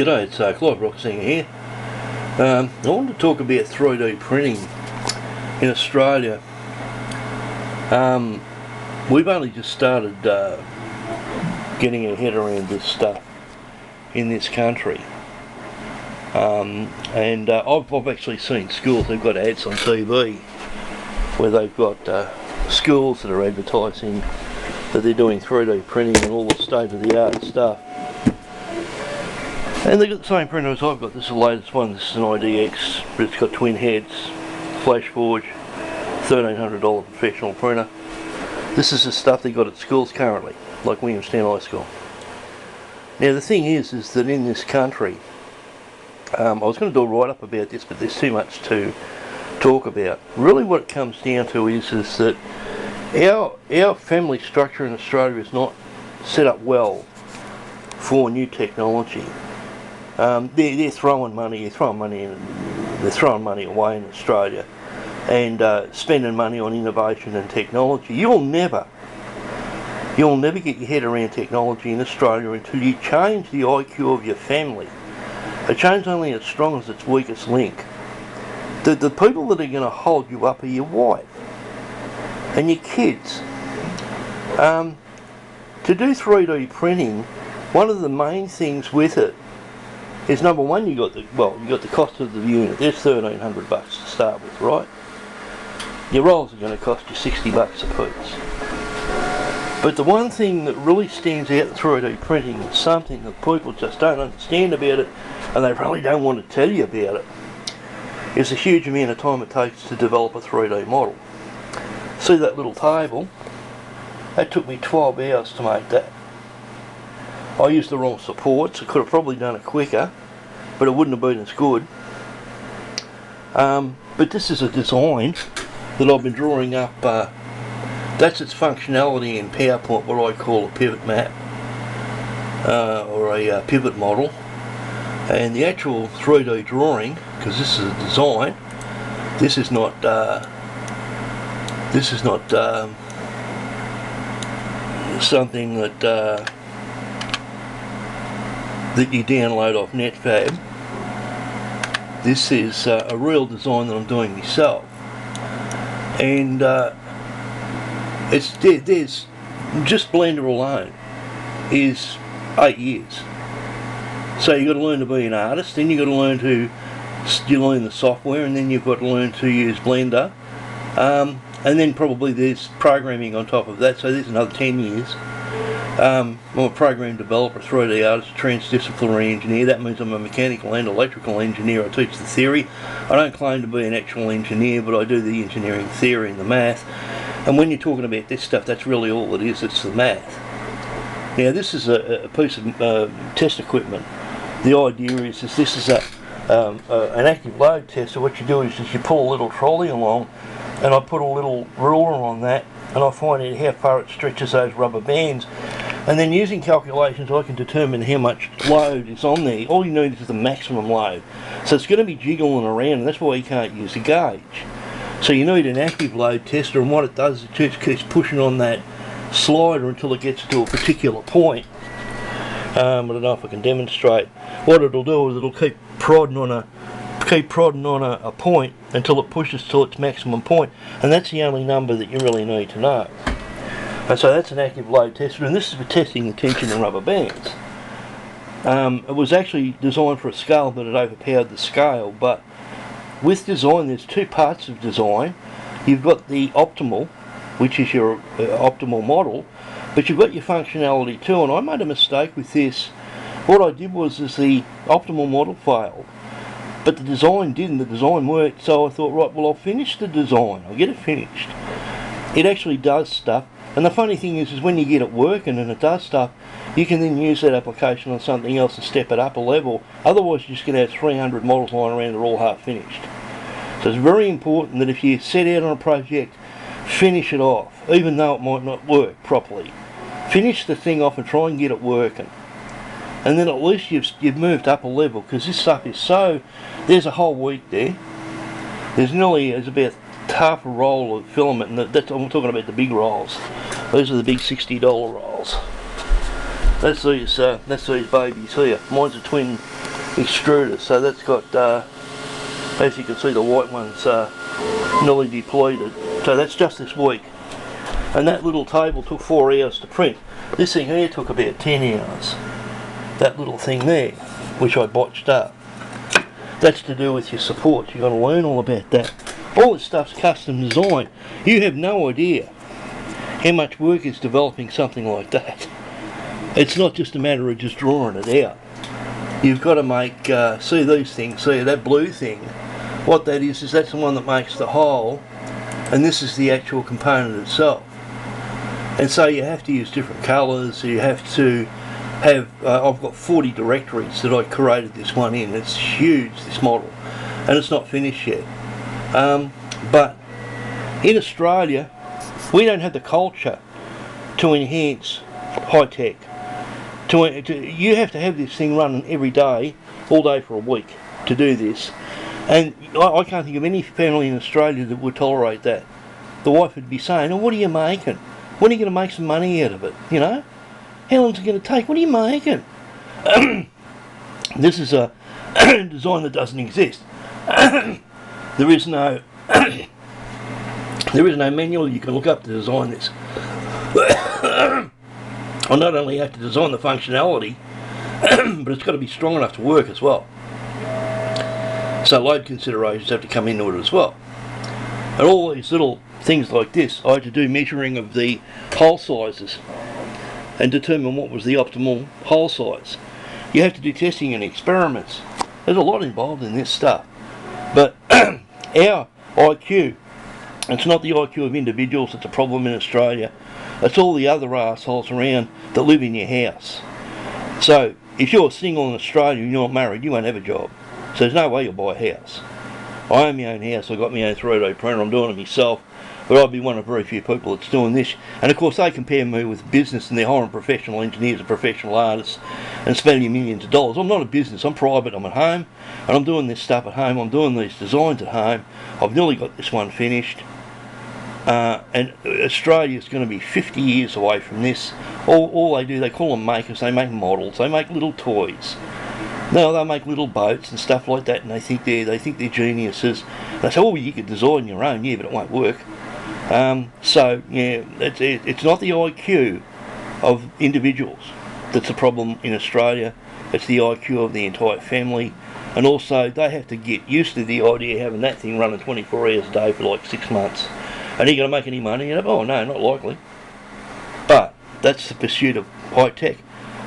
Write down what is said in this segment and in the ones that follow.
G'day, it's Clive Roxsinger here. I wanted to talk about 3D printing in Australia. We've only just started getting our head around this stuff in this country. I've actually seen schools, they've got ads on TV where they've got schools that are advertising that they're doing 3D printing and all the state-of-the-art stuff. And they've got the same printer as I've got. This is the latest one. This is an IDX, but it's got twin heads, FlashForge, $1,300 professional printer. This is the stuff they got at schools currently, like Williamstown High School. Now the thing is that in this country, I was going to do a write-up about this, but there's too much to talk about. Really what it comes down to is that our family structure in Australia is not set up well for new technology. They're throwing money away in Australia and spending money on innovation and technology. You'll never get your head around technology in Australia until you change the IQ of your family. A chain's only as strong as its weakest link. The people that are going to hold you up are your wife and your kids. To do 3D printing, one of the main things with it is, number one, you got the cost of the unit. There's $1,300 to start with, right? Your rolls are going to cost you $60 a piece. But the one thing that really stands out in 3D printing is something that people just don't understand about it, and they really don't want to tell you about it, is the huge amount of time it takes to develop a 3D model. See that little table? That took me 12 hours to make that. I used the wrong supports. I could have probably done it quicker, but it wouldn't have been as good. But this is a design that I've been drawing up. That's its functionality in PowerPoint, what I call a pivot map, or a pivot model. And the actual 3D drawing, because this is a design, this is not something that you download off NetFab. This is a real design that I'm doing myself, and there's just Blender alone is 8 years. So you've got to learn to be an artist, then you've got to learn the software, and then you've got to learn to use Blender, and then probably there's programming on top of that, so there's another 10 years. I'm a program developer, 3D artist, transdisciplinary engineer. That means I'm a mechanical and electrical engineer. I teach the theory. I don't claim to be an actual engineer, but I do the engineering theory and the math. And when you're talking about this stuff, that's really all it is. It's the math. Now this is a piece of test equipment. The idea is this is an active load tester. What you do is you pull a little trolley along, and I put a little ruler on that, and I find out how far it stretches those rubber bands, and then using calculations I can determine how much load is on there. All you need is the maximum load, so it's going to be jiggling around, and that's why you can't use a gauge. So you need an active load tester, and what it does is it just keeps pushing on that slider until it gets to a particular point. I don't know if I can demonstrate. What it'll do is it'll keep prodding on a point until it pushes to its maximum point, and that's the only number that you really need to know. And so that's an active load tester, and this is for testing the tension in rubber bands. It was actually designed for a scale, but it overpowered the scale. But with design, there's two parts of design. You've got the optimal, which is your optimal model, but you've got your functionality too. And I made a mistake with this. What I did was the optimal model failed, but the design didn't. The design worked, so I thought, right, well, I'll finish the design. I'll get it finished. It actually does stuff, and the funny thing is when you get it working and it does stuff, you can then use that application on something else and step it up a level. Otherwise, you're just going to have 300 models lying around that are all half finished. So it's very important that if you set out on a project, finish it off, even though it might not work properly. Finish the thing off and try and get it working. And then at least you've moved up a level, because this stuff is so... There's a whole week there. There's about half a roll of filament, and I'm talking about the big rolls. Those are the big $60 rolls. That's these babies here. Mine's a twin extruder, so that's got, as you can see, the white one's nearly depleted. So that's just this week. And that little table took 4 hours to print. This thing here took about 10 hours. That little thing there, which I botched up. That's to do with your support. You've got to learn all about that. All this stuff's custom design. You have no idea how much work is developing something like that. It's not just a matter of just drawing it out. You've got to make, see these things, see that blue thing, what that is that's the one that makes the hole, and this is the actual component itself. And so you have to use different colours, you have to have, I've got 40 directories that I created this one in. It's huge, this model, and it's not finished yet. But in Australia, we don't have the culture to enhance high tech. You have to have this thing running every day, all day for a week to do this. And I can't think of any family in Australia that would tolerate that. The wife would be saying, "Oh, what are you making? When are you going to make some money out of it? You know? How long's it going to take? What are you making?" This is a design that doesn't exist. There is no manual you can look up to design this. I not only have to design the functionality, but it's got to be strong enough to work as well. So load considerations have to come into it as well. And all these little things like this, I had to do measuring of the hole sizes and determine what was the optimal hole size. You have to do testing and experiments. There's a lot involved in this stuff. But our IQ, it's not the IQ of individuals that's a problem in Australia. It's all the other assholes around that live in your house. So if you're single in Australia and you're not married, you won't have a job. So there's no way you'll buy a house. I own my own house, I've got my own 3D printer, I'm doing it myself, but I'll be one of very few people that's doing this. And of course they compare me with business and they're hiring professional engineers and professional artists and spending millions of dollars. I'm not a business, I'm private, I'm at home, and I'm doing this stuff at home, I'm doing these designs at home. I've nearly got this one finished. And Australia's going to be 50 years away from this. All they do, they call them makers, they make models, they make little toys. No, they'll make little boats and stuff like that, and they think they're geniuses. And they say, "Oh, you could design your own," yeah, but it won't work. So yeah, it's not the IQ of individuals that's a problem in Australia. It's the IQ of the entire family, and also they have to get used to the idea of having that thing running 24 hours a day for like 6 months. And are you going to make any money in it? Oh no, not likely. But that's the pursuit of high tech.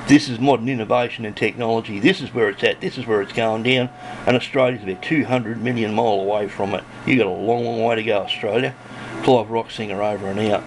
This is modern innovation and technology. This is where it's at. This is where it's going down. And Australia's about 200 million miles away from it. You've got a long, long way to go, Australia. Clive Rock Singer over and out.